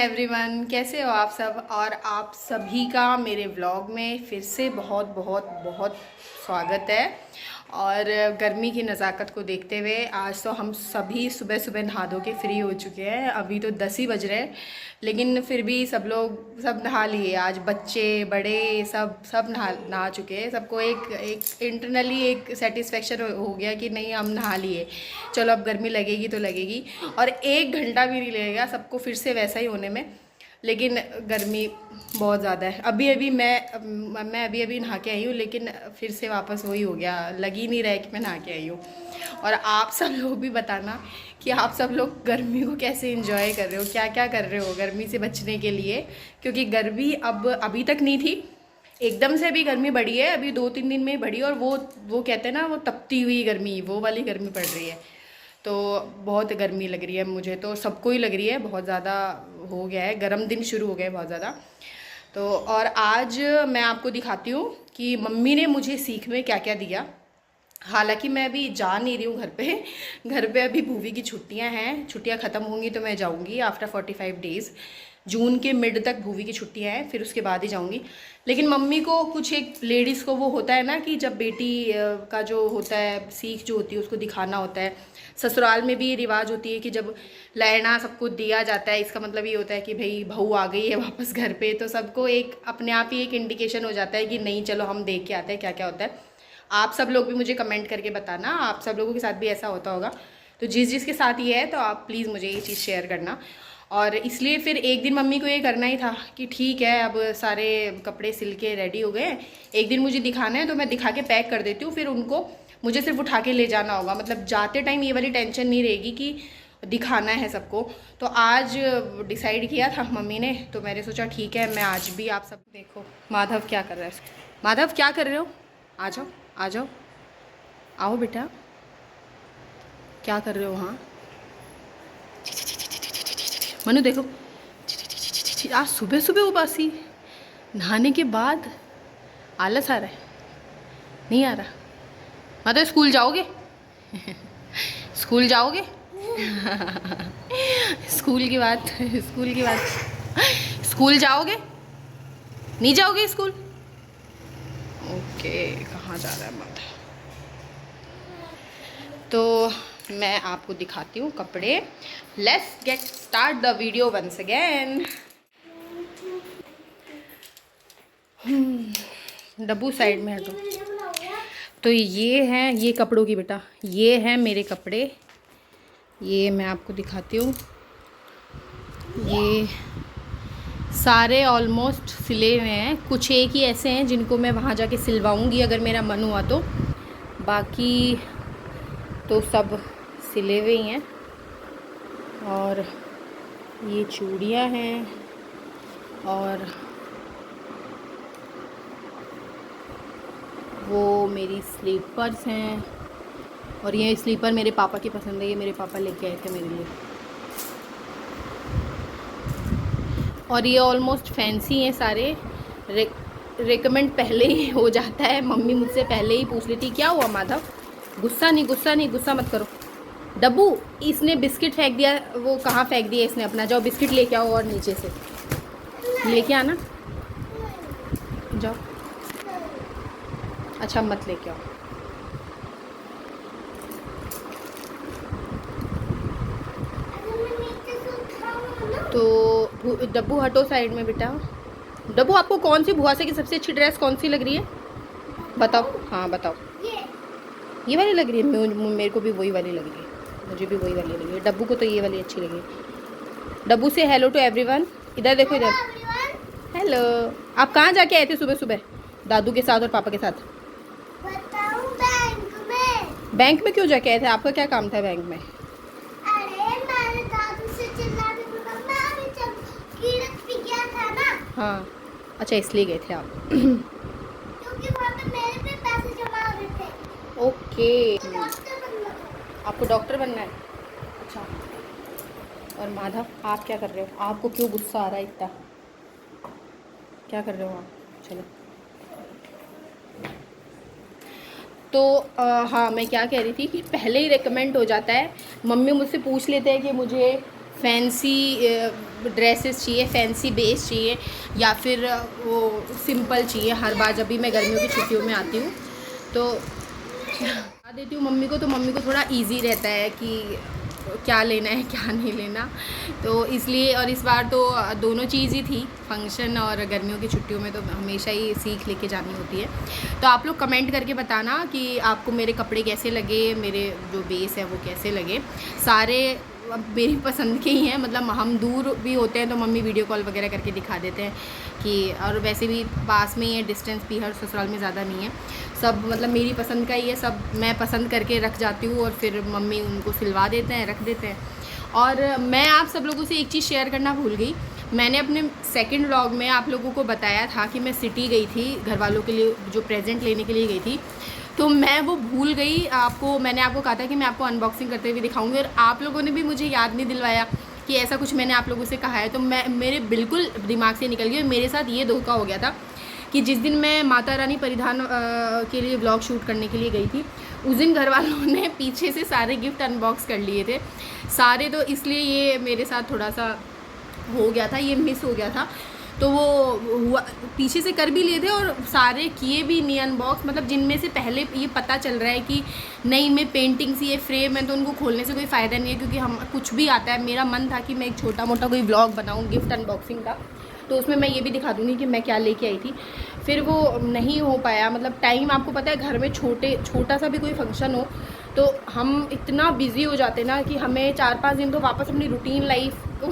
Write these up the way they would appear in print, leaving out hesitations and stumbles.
Everyone, कैसे हो आप सब। और आप सभी का मेरे व्लॉग में फिर से बहुत बहुत बहुत स्वागत है। और गर्मी की नज़ाकत को देखते हुए आज तो हम सभी सुबह सुबह नहा धो के फ्री हो चुके हैं। अभी तो 10 ही बज रहे हैं, लेकिन फिर भी सब नहा लिए। आज बच्चे बड़े सब नहा चुके हैं। सबको एक इंटरनली एक सेटिस्फेक्शन हो गया कि नहीं, हम नहा लिए, चलो अब गर्मी लगेगी तो लगेगी। और 1 घंटा भी नहीं लगेगा सबको फिर से वैसा ही होने में, लेकिन गर्मी बहुत ज़्यादा है। अभी मैं अभी नहा के आई हूँ, लेकिन फिर से वापस वही हो गया, लग ही नहीं रहा है कि मैं नहा के आई हूँ। और आप सब लोग भी बताना कि आप सब लोग गर्मी को कैसे एंजॉय कर रहे हो, क्या क्या कर रहे हो गर्मी से बचने के लिए। क्योंकि गर्मी अभी तक नहीं थी, एकदम से अभी गर्मी बढ़ी है, अभी 2-3 दिन में ही बढ़ी। और वो कहते हैं ना, वो तपती हुई गर्मी, वो वाली गर्मी पड़ रही है। तो बहुत गर्मी लग रही है मुझे, तो सबको ही लग रही है, बहुत ज़्यादा हो गया है, गर्म दिन शुरू हो गए बहुत ज़्यादा। तो और आज मैं आपको दिखाती हूँ कि मम्मी ने मुझे सीख में क्या क्या दिया। हालांकि मैं अभी जा नहीं रही हूँ घर पे अभी भूवी की छुट्टियाँ हैं, छुट्टियाँ ख़त्म होंगी तो मैं जाऊँगी आफ्टर 45 डेज़। जून के मिड तक भूवी की छुट्टियाँ हैं, फिर उसके बाद ही जाऊँगी। लेकिन मम्मी को कुछ, एक लेडीज़ को वो होता है ना कि जब बेटी का जो होता है सीख जो होती है उसको दिखाना होता है। ससुराल में भी ये रिवाज होती है कि जब लहना सबको दिया जाता है, इसका मतलब ये होता है कि भाई बहू आ गई है वापस घर पे, तो सबको एक अपने आप ही एक इंडिकेशन हो जाता है कि नहीं चलो हम देख के आते हैं क्या क्या होता है। आप सब लोग भी मुझे कमेंट करके बताना, आप सब लोगों के साथ भी ऐसा होता होगा। तो जिसके साथ ये है तो आप प्लीज़ मुझे ये चीज़ शेयर करना। और इसलिए फिर एक दिन मम्मी को ये करना ही था कि ठीक है, अब सारे कपड़े सिल के रेडी हो गए, एक दिन मुझे दिखाना है तो मैं दिखा के पैक कर देती हूँ, फिर उनको मुझे सिर्फ उठा के ले जाना होगा। मतलब जाते टाइम ये वाली टेंशन नहीं रहेगी कि दिखाना है सबको। तो आज डिसाइड किया था मम्मी ने, तो मैंने सोचा ठीक है मैं आज भी आप सब देखो। माधव क्या कर रहा है, माधव क्या कर रहे हो, आ जाओ आ जाओ, आओ बेटा, क्या कर रहे हो। हाँ मनु देखो, आज सुबह सुबह उबासी, नहाने के बाद आलस आ रहा है, नहीं आ रहा। मतलब स्कूल जाओगे स्कूल जाओगे स्कूल की बात स्कूल जाओगे, नहीं जाओगे स्कूल। ओके, कहाँ जा रहा है माता। तो मैं आपको दिखाती हूँ कपड़े। Let's get start the video once again. Dabbu side में हटो। तो ये हैं ये कपड़ों की बेटा, ये हैं मेरे कपड़े, ये मैं आपको दिखाती हूँ। ये सारे ऑलमोस्ट सिले हुए हैं, कुछ एक ही ऐसे हैं जिनको मैं वहाँ जाके सिलवाऊँगी अगर मेरा मन हुआ तो, बाकी तो सब सिले हुए ही हैं। और ये चूड़ियाँ हैं, और वो मेरी स्लीपर्स हैं। और ये स्लीपर मेरे पापा की पसंद है, ये मेरे पापा लेके आए थे मेरे लिए। और ये ऑलमोस्ट फैंसी हैं सारे, रिकमेंड पहले ही हो जाता है। मम्मी मुझसे पहले ही पूछ लेती क्या हुआ माधव, गुस्सा नहीं, गुस्सा मत करो। डब्बू, इसने बिस्किट फेंक दिया, वो कहाँ फेंक दिया इसने अपना, जाओ बिस्किट लेके आओ और नीचे से लेके आना, जाओ। अच्छा मत लेके आओ। तो डब्बू हटो साइड में बेटा। डब्बू, आपको कौन सी भुआसे की सबसे अच्छी ड्रेस कौन सी लग रही है, बताओ। हाँ बताओ, ये वाली लग रही है। मेरे को भी वही वाली लग रही है, मुझे भी वही वाली लग रही है। डब्बू को तो ये वाली अच्छी लगी है। डब्बू से हेलो टू एवरीवन, इधर देखो इधर। हेलो, आप कहाँ जाके आए थे सुबह सुबह, दादू के साथ और पापा के साथ। बैंक में क्यों जाके आए थे, आपका क्या काम था बैंक में। अरे मैंने दादू से चिल्लाने को कहा, मैं अभी जब कीड़े पी गया था ना। हाँ अच्छा, इसलिए गए थे आप क्योंकि वहाँ पे मेरे पे पैसे जमा हो रहे थे। ओके, तो डॉक्टर बनना था। आपको डॉक्टर बनना है, अच्छा। और माधव आप क्या कर रहे हो, आपको क्यों गुस्सा आ रहा है इतना, क्या कर रहे हो आप, चलो। तो हाँ मैं क्या कह रही थी कि पहले ही रेकमेंड हो जाता है। मम्मी मुझसे पूछ लेते हैं कि मुझे फैंसी ड्रेसेस चाहिए, फैंसी बेस चाहिए, या फिर वो सिंपल चाहिए। हर बार जब भी मैं गर्मियों की छुट्टियों में आती हूँ तो बता देती हूँ मम्मी को, तो मम्मी को थोड़ा इजी रहता है कि क्या लेना है क्या नहीं लेना, तो इसलिए। और इस बार तो दोनों चीज़ ही थी, फंक्शन और गर्मियों की छुट्टियों में तो हमेशा ही सीख लेके जानी होती है। तो आप लोग कमेंट करके बताना कि आपको मेरे कपड़े कैसे लगे, मेरे जो बेस है वो कैसे लगे। सारे अब मेरी पसंद के ही हैं, मतलब हम दूर भी होते हैं तो मम्मी वीडियो कॉल वगैरह करके दिखा देते हैं कि, और वैसे भी पास में ही है, डिस्टेंस भी हर ससुराल में ज़्यादा नहीं है। सब मतलब मेरी पसंद का ही है, सब मैं पसंद करके रख जाती हूँ और फिर मम्मी उनको सिलवा देते हैं, रख देते हैं। और मैं आप सब लोगों से एक चीज़ शेयर करना भूल गई। मैंने अपने सेकंड व्लॉग में आप लोगों को बताया था कि मैं सिटी गई थी घर वालों के लिए जो प्रेजेंट लेने के लिए गई थी, तो मैं वो भूल गई। मैंने आपको कहा था कि मैं आपको अनबॉक्सिंग करते हुए दिखाऊंगी, और आप लोगों ने भी मुझे याद नहीं दिलवाया कि ऐसा कुछ मैंने आप लोगों से कहा है। तो मेरे बिल्कुल दिमाग से निकल गई। मेरे साथ ये धोखा हो गया था कि जिस दिन मैं माता रानी परिधान के लिए व्लॉग शूट करने के लिए गई थी, उस दिन घर वालों ने पीछे से सारे गिफ्ट अनबॉक्स कर लिए थे सारे, तो इसलिए ये मेरे साथ थोड़ा सा हो गया था, ये मिस हो गया था। तो वो हुआ, पीछे से कर भी लिए थे और सारे किए भी नहीं अनबॉक्स, मतलब जिनमें से पहले ये पता चल रहा है कि नहीं इनमें पेंटिंग्स ये फ्रेम है, तो उनको खोलने से कोई फ़ायदा नहीं है, क्योंकि हम कुछ भी आता है। मेरा मन था कि मैं एक छोटा मोटा कोई व्लॉग बनाऊँ गिफ्ट अनबॉक्सिंग का, तो उसमें मैं ये भी दिखा दूँगी कि मैं क्या लेके आई थी। फिर वो नहीं हो पाया, मतलब टाइम आपको पता है घर में छोटा सा भी कोई फंक्शन हो तो हम इतना बिज़ी हो जाते हैं ना कि हमें 4-5 दिन तो वापस अपनी रूटीन लाइफ को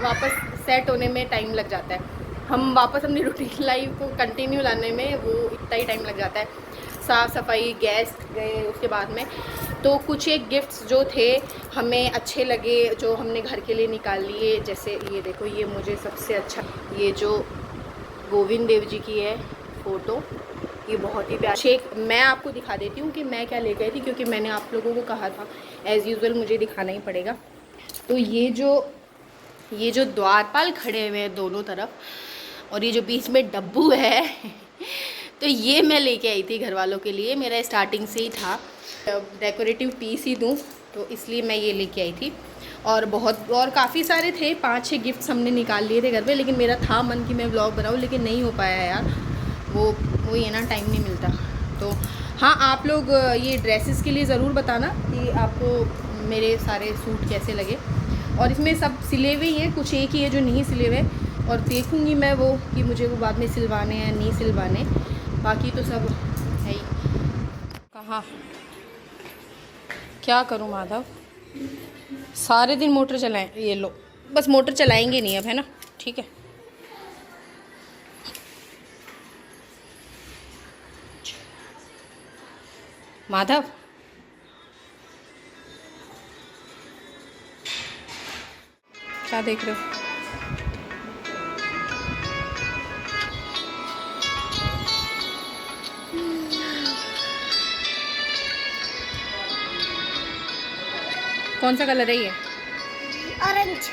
वापस सेट होने में टाइम लग जाता है। हम वापस अपनी रूटीन लाइफ को कंटिन्यू लाने में वो इतना ही टाइम लग जाता है। साफ़ सफाई, गेस्ट गए उसके बाद में, तो कुछ एक गिफ्ट्स जो थे हमें अच्छे लगे जो हमने घर के लिए निकाल लिए। जैसे ये देखो, ये मुझे सबसे अच्छा, ये जो गोविंद देव जी की है फ़ोटो, ये बहुत ही प्यार। शेक मैं आपको दिखा देती हूँ कि मैं क्या लेकर आई थी, क्योंकि मैंने आप लोगों को कहा था एज़ यूजुअल मुझे दिखाना ही पड़ेगा। तो ये जो द्वारपाल खड़े हुए हैं दोनों तरफ, और ये जो बीच में डब्बू है तो ये मैं लेके आई थी घर वालों के लिए। मेरा स्टार्टिंग से ही था डेकोरेटिव पीस ही दूँ, तो इसलिए मैं ये लेके आई थी। और काफ़ी सारे थे, 5-6 गिफ्ट्स हमने निकाल लिए थे घर पे, लेकिन मेरा था मन कि मैं व्लॉग बनाऊँ, लेकिन नहीं हो पाया यार, वो ये ना टाइम नहीं मिलता। तो हाँ, आप लोग ये ड्रेसेस के लिए ज़रूर बताना कि आपको मेरे सारे सूट कैसे लगे। और इसमें सब सिले हुए ही हैं, कुछ एक ही है जो नहीं सिले हुए, और देखूँगी मैं वो कि मुझे वो बाद में सिलवाने या नहीं सिलवाने, बाकी तो सब है ही। कहाँ क्या करूँ माधव, सारे दिन मोटर चलाएं, ये लो बस मोटर चलाएंगे नहीं अब, है ना, ठीक है। माधव क्या देख रहे हो? कौन सा कलर है ये? ऑरेंज।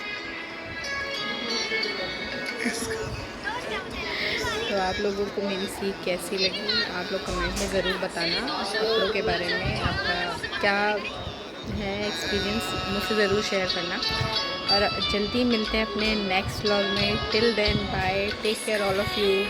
तो आप लोगों को मेरी सीख कैसी लगी, आप लोग कमेंट में ज़रूर बताना। कपड़ों के बारे में आपका क्या है एक्सपीरियंस, मुझसे ज़रूर शेयर करना। और जल्दी मिलते हैं अपने नेक्स्ट व्लॉग में। Till then bye, take care all of you.